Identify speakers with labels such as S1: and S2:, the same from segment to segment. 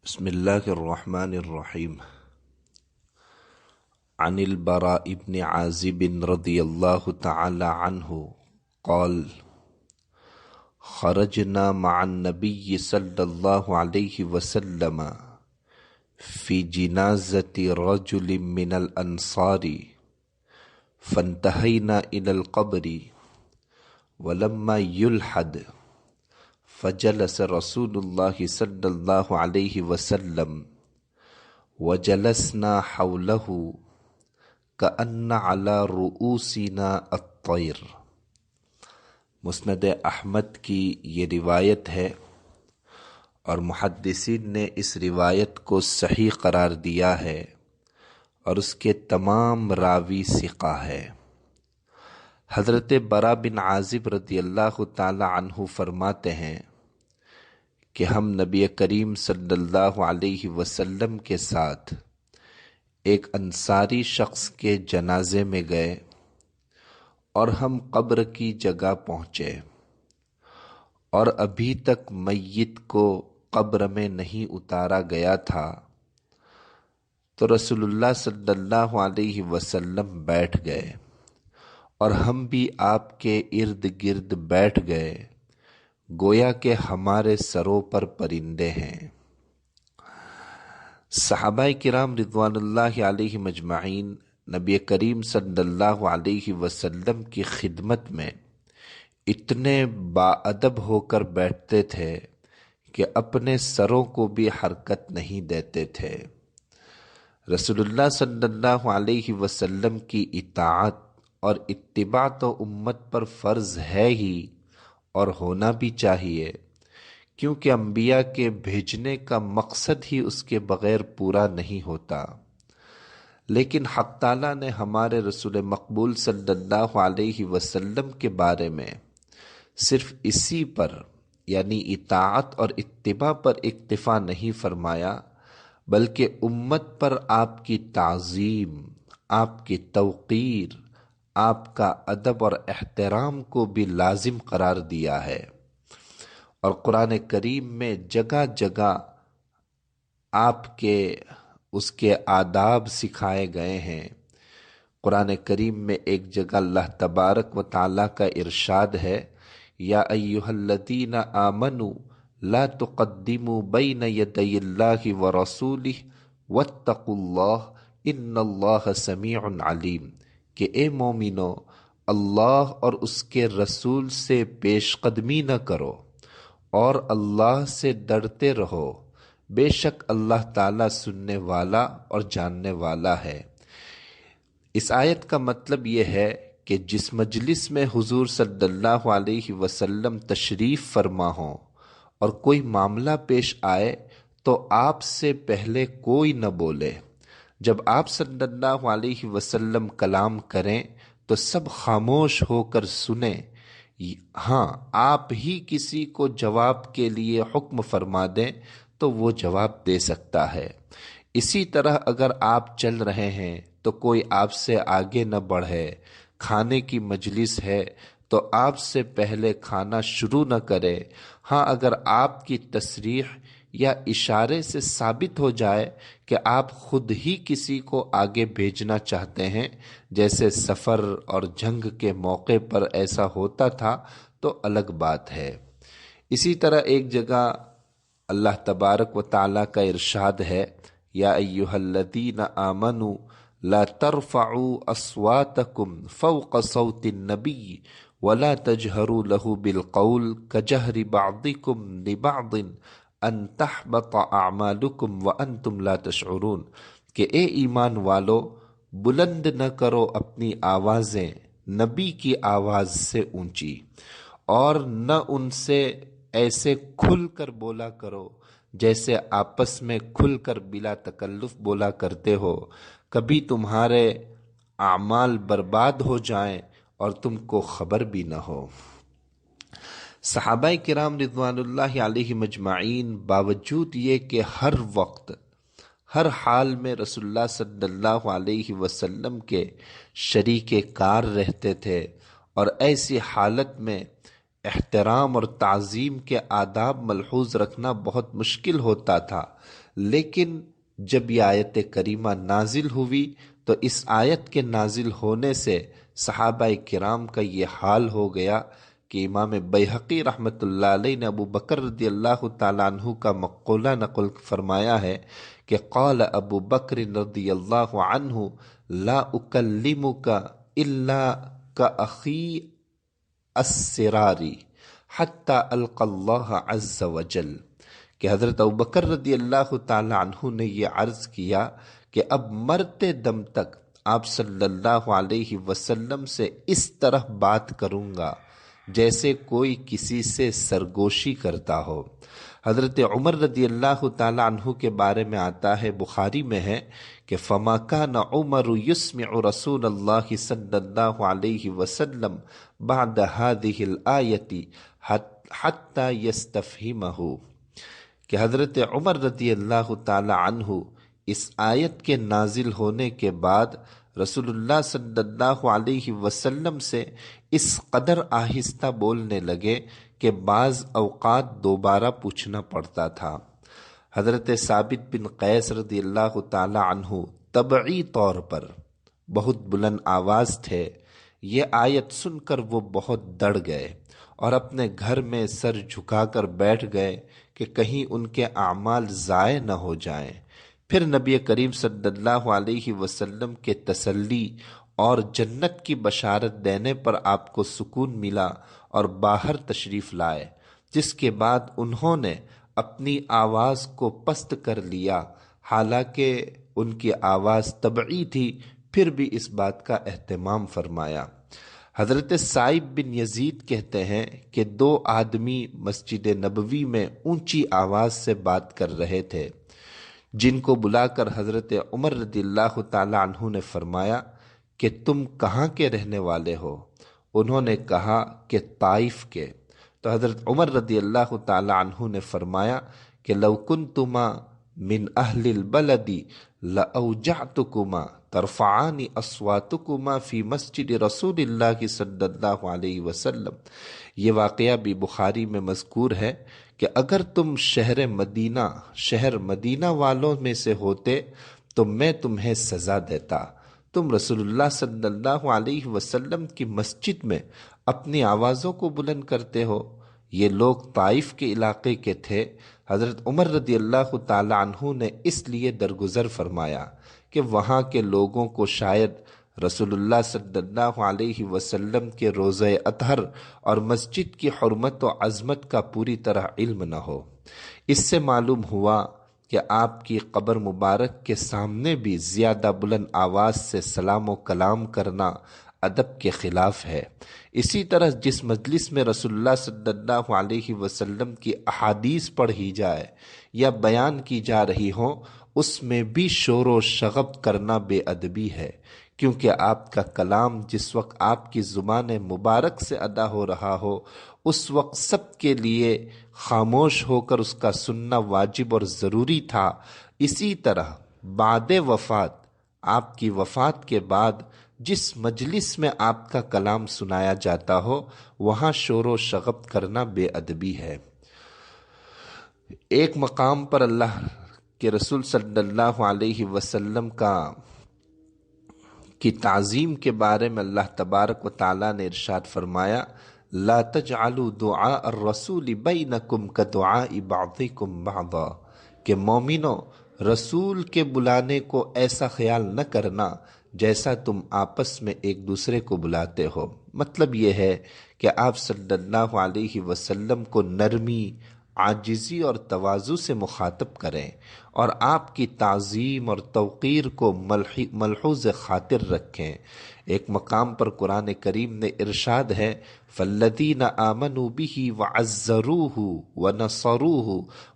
S1: بسم الله الرحمن الرحيم. عن البراء بن عازب رضي الله تعالى عنه قال: خرجنا مع النبي صلى الله عليه وسلم في جنازة رجل من الأنصار فانتهينا إلى القبر ولما يلحد فجلس رسول الله صلى الله عليه وسلم وجلسنا حوله كأن على رؤوسنا الطير۔ مسند احمد کی یہ روایت ہے اور محدثین نے اس روایت کو صحیح قرار دیا ہے اور اس کے تمام راوی ثقہ ہے۔ حضرت برا بن عازب رضی اللہ تعالی عنہ فرماتے ہیں کہ ہم نبی کریم صلی اللہ علیہ وسلم کے ساتھ ایک انصاری شخص کے جنازے میں گئے اور ہم قبر کی جگہ پہنچے اور ابھی تک میت کو قبر میں نہیں اتارا گیا تھا، تو رسول اللہ صلی اللہ علیہ وسلم بیٹھ گئے اور ہم بھی آپ کے ارد گرد بیٹھ گئے، گویا کہ ہمارے سروں پر پرندے ہیں۔ صحابہ کرام رضوان اللہ علیہ مجمعین نبی کریم صلی اللہ علیہ وسلم کی خدمت میں اتنے باادب ہو کر بیٹھتے تھے کہ اپنے سروں کو بھی حرکت نہیں دیتے تھے۔ رسول اللہ صلی اللہ علیہ وسلم کی اطاعت اور اتباع تو امت پر فرض ہے ہی اور ہونا بھی چاہیے، کیونکہ انبیاء کے بھیجنے کا مقصد ہی اس کے بغیر پورا نہیں ہوتا۔ لیکن حق تعالیٰ نے ہمارے رسول مقبول صلی اللہ علیہ وسلم کے بارے میں صرف اسی پر یعنی اطاعت اور اتباع پر اکتفا نہیں فرمایا، بلکہ امت پر آپ کی تعظیم، آپ کی توقیر، آپ کا ادب اور احترام کو بھی لازم قرار دیا ہے، اور قرآن کریم میں جگہ جگہ آپ کے اس کے آداب سکھائے گئے ہیں۔ قرآن کریم میں ایک جگہ اللہ تبارک و تعالیٰ کا ارشاد ہے: یا ایھا الذین آمنوا لا تقدموا بین یدی اللہ ورسولہ واتقوا اللہ ان اللہ سمیع علیم، کہ اے مومنو، اللہ اور اس کے رسول سے پیش قدمی نہ کرو اور اللہ سے ڈرتے رہو، بے شک اللہ تعالیٰ سننے والا اور جاننے والا ہے۔ اس آیت کا مطلب یہ ہے کہ جس مجلس میں حضور صلی اللہ علیہ وسلم تشریف فرما ہوں اور کوئی معاملہ پیش آئے تو آپ سے پہلے کوئی نہ بولے۔ جب آپ صلی اللہ علیہ وسلم کلام کریں تو سب خاموش ہو کر سنیں، ہاں آپ ہی کسی کو جواب کے لیے حکم فرما دیں تو وہ جواب دے سکتا ہے۔ اسی طرح اگر آپ چل رہے ہیں تو کوئی آپ سے آگے نہ بڑھے، کھانے کی مجلس ہے تو آپ سے پہلے کھانا شروع نہ کرے۔ ہاں اگر آپ کی تصریح یا اشارے سے ثابت ہو جائے کہ آپ خود ہی کسی کو آگے بھیجنا چاہتے ہیں، جیسے سفر اور جنگ کے موقع پر ایسا ہوتا تھا، تو الگ بات ہے۔ اسی طرح ایک جگہ اللہ تبارک و تعالیٰ کا ارشاد ہے: یا ایھا الذین آمنوا لا ترفعوا اصواتکم فوق صوت النبی ولا تجہروا لہ بالقول کجہر بعضکم لبعض ان تحبط اعمالکم وانتم لا تشعرون، کہ اے ایمان والو، بلند نہ کرو اپنی آوازیں نبی کی آواز سے اونچی، اور نہ ان سے ایسے کھل کر بولا کرو جیسے آپس میں کھل کر بلا تکلف بولا کرتے ہو، کبھی تمہارے اعمال برباد ہو جائیں اور تم کو خبر بھی نہ ہو۔ صحابہ کرام رضوان اللہ علیہ مجمعین باوجود یہ کہ ہر وقت ہر حال میں رسول اللہ صلی اللہ علیہ وسلم کے شریک کار رہتے تھے، اور ایسی حالت میں احترام اور تعظیم کے آداب ملحوظ رکھنا بہت مشکل ہوتا تھا، لیکن جب یہ آیت کریمہ نازل ہوئی تو اس آیت کے نازل ہونے سے صحابہ کرام کا یہ حال ہو گیا کہ امام بیہقی رحمۃ اللہ علیہ نے ابو بکر رضی اللہ تعالیٰ عنہ کا مقولہ نقل فرمایا ہے کہ قال ابو بکر رضی اللہ عنہ لا اکلمک الا کاخی السراری حتی القی اللہ عز وجل، کہ حضرت ابوبکر رضی اللہ تعالی عنہ نے یہ عرض کیا کہ اب مرتے دم تک آپ صلی اللہ علیہ وسلم سے اس طرح بات کروں گا جیسے کوئی کسی سے سرگوشی کرتا ہو۔ حضرت عمر رضی اللہ تعالی عنہ کے بارے میں آتا ہے، بخاری میں ہے کہ فما کان عمر یسمع رسول اللہ صلی اللہ علیہ وسلم بعد هذه الآیة حتی یستفہمہ، کہ حضرت عمر رضی اللہ تعالی عنہ اس آیت کے نازل ہونے کے بعد رسول اللہ صلی اللہ علیہ وسلم سے اس قدر آہستہ بولنے لگے کہ بعض اوقات دوبارہ پوچھنا پڑتا تھا۔ حضرت ثابت بن قیس رضی اللہ تعالی عنہ طبعی طور پر بہت بلند آواز تھے، یہ آیت سن کر وہ بہت ڈر گئے اور اپنے گھر میں سر جھکا کر بیٹھ گئے کہ کہیں ان کے اعمال ضائع نہ ہو جائیں۔ پھر نبی کریم صلی اللہ علیہ وسلم کے تسلی اور جنت کی بشارت دینے پر آپ کو سکون ملا اور باہر تشریف لائے، جس کے بعد انہوں نے اپنی آواز کو پست کر لیا، حالانکہ ان کی آواز طبعی تھی، پھر بھی اس بات کا اہتمام فرمایا۔ حضرت سائب بن یزید کہتے ہیں کہ دو آدمی مسجد نبوی میں اونچی آواز سے بات کر رہے تھے، جن کو بلا کر حضرت عمر رضی اللہ تعالی عنہ نے فرمایا کہ تم کہاں کے رہنے والے ہو؟ انہوں نے کہا کہ طائف کے۔ تو حضرت عمر رضی اللہ تعالی عنہ نے فرمایا کہ لو کنتما من اہل البلد لاوجعتکما ترفعان اصواتکما فی مسجد رسول اللہ صلی اللہ علیہ وسلم۔ یہ واقعہ بھی بخاری میں مذکور ہے کہ اگر تم شہر مدینہ والوں میں سے ہوتے تو میں تمہیں سزا دیتا، تم رسول اللہ صلی اللہ علیہ وسلم کی مسجد میں اپنی آوازوں کو بلند کرتے ہو۔ یہ لوگ طائف کے علاقے کے تھے۔ حضرت عمر رضی اللہ تعالی عنہ نے اس لیے درگزر فرمایا کہ وہاں کے لوگوں کو شاید رسول اللہ صلی اللہ علیہ وسلم کے روضہ اطہر اور مسجد کی حرمت و عظمت کا پوری طرح علم نہ ہو۔ اس سے معلوم ہوا کہ آپ کی قبر مبارک کے سامنے بھی زیادہ بلند آواز سے سلام و کلام کرنا ادب کے خلاف ہے۔ اسی طرح جس مجلس میں رسول اللہ صلی اللہ علیہ وسلم کی احادیث پڑھی جائے یا بیان کی جا رہی ہوں، اس میں بھی شور و شغب کرنا بے ادبی ہے، کیونکہ آپ کا کلام جس وقت آپ کی زبان مبارک سے ادا ہو رہا ہو، اس وقت سب کے لیے خاموش ہو کر اس کا سننا واجب اور ضروری تھا۔ اسی طرح بعد وفات، آپ کی وفات کے بعد جس مجلس میں آپ کا کلام سنایا جاتا ہو، وہاں شور و شغب کرنا بے ادبی ہے۔ ایک مقام پر اللہ کے رسول صلی اللہ علیہ وسلم کی تعظیم کے بارے میں اللہ تبارک و تعالیٰ نے ارشاد فرمایا، لا تجعلوا دعاء الرسول بینکم کدعاء بعضکم بعضا، کہ مومنو رسول کے بلانے کو ایسا خیال نہ کرنا جیسا تم آپس میں ایک دوسرے کو بلاتے ہو۔ مطلب یہ ہے کہ آپ صلی اللہ علیہ وسلم کو نرمی، عاجزی اور تواضع سے مخاطب کریں اور آپ کی تعظیم اور توقیر کو ملحوظ خاطر رکھیں۔ ایک مقام پر قرآن کریم نے ارشاد ہے، فَالَّذِينَ آمَنُوا بِهِ وَعَزَّرُوهُ وَنَصَرُوهُ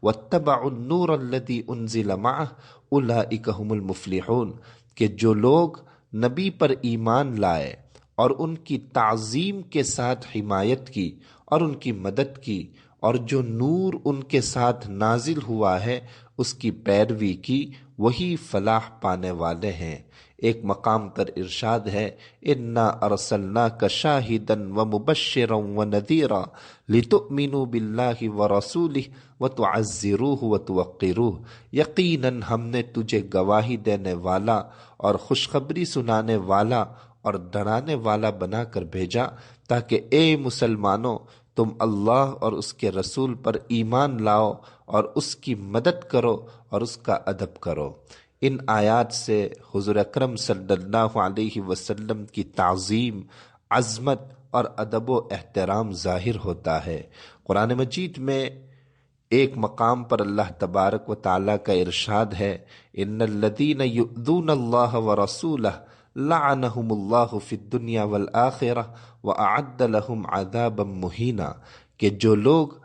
S1: وَاتَّبَعُوا النُّورَ الَّذِي أُنزِلَ مَعَهُ أُولَئِكَ هُمُ الْمُفْلِحُونَ، کہ جو لوگ نبی پر ایمان لائے اور ان کی تعظیم کے ساتھ حمایت کی اور ان کی مدد کی اور جو نور ان کے ساتھ نازل ہوا ہے اس کی پیروی کی، وہی فلاح پانے والے ہیں۔ ایک مقام پر ارشاد ہے انا ارسلناک شاہدا ومبشرا ونذیرا لتؤمنوا باللہ ورسولہ وتعزروہ وتوقروہ، یقیناً ہم نے تجھے گواہی دینے والا اور خوشخبری سنانے والا اور ڈرانے والا بنا کر بھیجا تاکہ اے مسلمانوں تم اللہ اور اس کے رسول پر ایمان لاؤ اور اس کی مدد کرو اور اس کا ادب کرو۔ ان آیات سے حضور اکرم صلی اللہ علیہ وسلم کی تعظیم، عظمت اور ادب و احترام ظاہر ہوتا ہے۔ قرآن مجید میں ایک مقام پر اللہ تبارک و تعالیٰ کا ارشاد ہے ان الذین یؤذون اللہ ورسولہ لعنہم اللہ فی الدنیا والآخرہ واعد لہم عذابا مہینا، کہ جو لوگ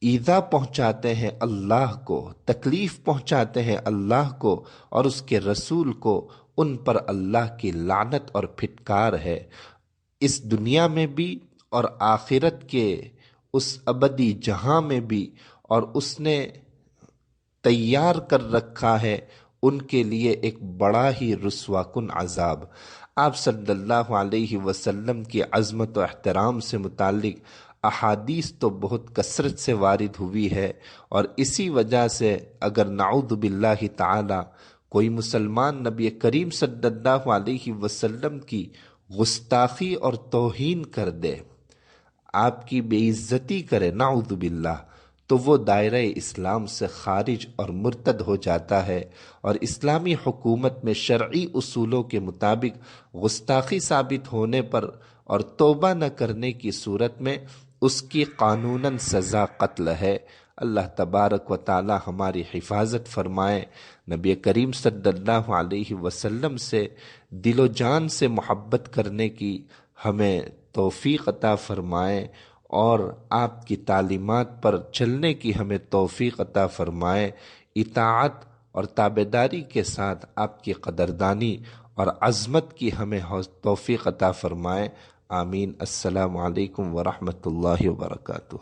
S1: ایذا پہنچاتے ہیں اللہ کو، تکلیف پہنچاتے ہیں اللہ کو اور اس کے رسول کو، ان پر اللہ کی لعنت اور پھٹکار ہے، اس دنیا میں بھی اور آخرت کے اس ابدی جہاں میں بھی، اور اس نے تیار کر رکھا ہے ان کے لیے ایک بڑا ہی رسوا کن عذاب۔ آپ صلی اللہ علیہ وسلم کی عظمت و احترام سے متعلق احادیث تو بہت کثرت سے وارد ہوئی ہے، اور اسی وجہ سے اگر نعوذ باللہ تعالی کوئی مسلمان نبی کریم صلی اللہ علیہ وسلم کی گستاخی اور توہین کر دے، آپ کی بے عزتی کرے نعوذ باللہ، تو وہ دائرہ اسلام سے خارج اور مرتد ہو جاتا ہے، اور اسلامی حکومت میں شرعی اصولوں کے مطابق گستاخی ثابت ہونے پر اور توبہ نہ کرنے کی صورت میں اس کی قانوناً سزا قتل ہے۔ اللہ تبارک و تعالی ہماری حفاظت فرمائے، نبی کریم صلی اللہ علیہ وسلم سے دل و جان سے محبت کرنے کی ہمیں توفیق عطا فرمائے، اور آپ کی تعلیمات پر چلنے کی ہمیں توفیق عطا فرمائے، اطاعت اور تابعداری کے ساتھ آپ کی قدردانی اور عظمت کی ہمیں توفیق عطا فرمائے۔ آمین۔ السلام علیکم ورحمۃ اللہ وبرکاتہ۔